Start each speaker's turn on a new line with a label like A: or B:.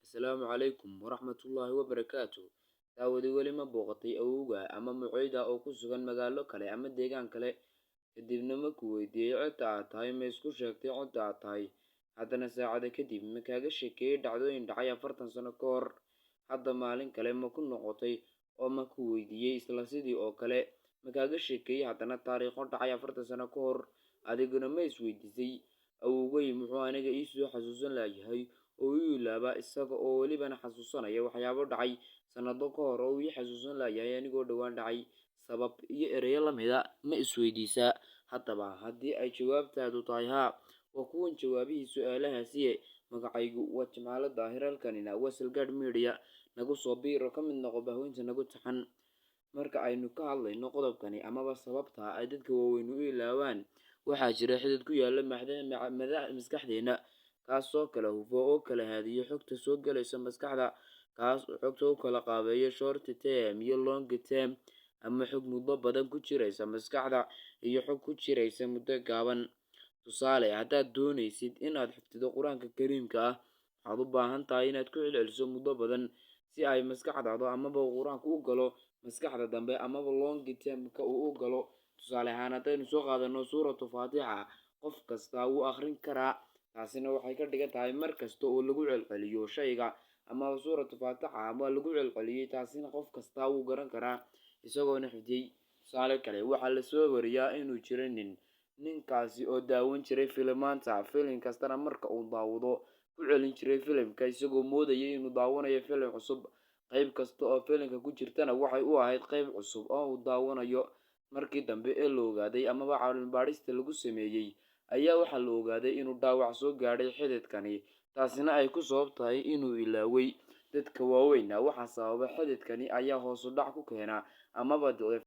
A: Asalaamu calaykum waraxmatullaahi wabarakaatu. Daawadi weli ma booqatay awowga ama mucayda oo ku sugan magaalo kale ama deegaan kale, kadibna markuu weydiiyey cidda aad tahay ma isku sheegtay cidda aad tahay. Haddana saacado kadib ma kaaga sheekeeyey dhacdooyin dhacay 40 sano ka hor. Hadda maalin kale ma ku noqotay oo ma ku weydiiyey isla sidii oo kale ma kaaga sheekeeyey haddana taariikho dhacay 40 sano ka hor. Adiguna ma isweydiisay awowgay muxuu aniga ii soo xasuusan layahay oo uu ilaaba isaga oo welibana xasuusanaya waxyaabo dhacay sanado ka hor oo uu xasuusan layahay anigoo dhawaan dhacay. Sabab iyo ereyo la mid ah ma isweydiisaa. Haddaba haddii ay jawaabtaadu tahay haa, waa kuwan jawaabihii su'aalahaasi. Magacaygu waa Jimcaale Daahir, halkanina waa Salgaadh Media. Nagu soo biiro ka mid noqo bahweynta nagu taxan. Marka aynu ka hadlayno qodobkani amaba sababta ay dadka waaweyn u ilaawaan, waxaa jira xidid ku yaalla maskaxdeena kaasoo kala hufo oo kala haadiyo xogta soo galaysa maskaxda, kaas oo xogta u kala qaabeeya short term iyo long term, ama xog muddo badan ku jiraysa maskaxda iyo xog ku jiraysa muddo gaaban. Tusaale, haddaad doonaysid inaad xifdido Quraanka Kariimka ah, waxaad u baahan tahay inaad ku celceliso muddo badan si ay maskaxdaada amaba Quraanku u galo maskaxda dambe amaba long term-ka uu u galo. Tusaale ahaan, haddaynu soo qaadano suuratu Faatixa, qof kasta wuu akhrin karaa. Taasina waxay ka dhigan tahay mar kasta oo lagu celceliyo shayga ama suuratu Faatixa ama lagu celceliyay, taasina qof kasta wuu garan karaa isagoona xifdiyey. Tusaale kale, waxaa la soo wariyaa inuu jiray ninkaasi oo daawan jiray filimaanta, filim kastana marka uu daawado ku celin jiray filimka isagoo moodayay inuu daawanayo filim cusub. Qayb kasta oo filimka ku jirtana waxay u ahayd qayb cusub oo uu daawanayo. Markii dambe ee la ogaaday amaba cilmi baadhista lagu sameeyey ayaa waxaa la ogaaday inuu dhaawac soo gaadhay xididkani, taasina ay ku sabab tahay inuu ilaaway. Dadka waaweyna waxaa sababa xididkani ayaa hoos u dhac ku keena amaba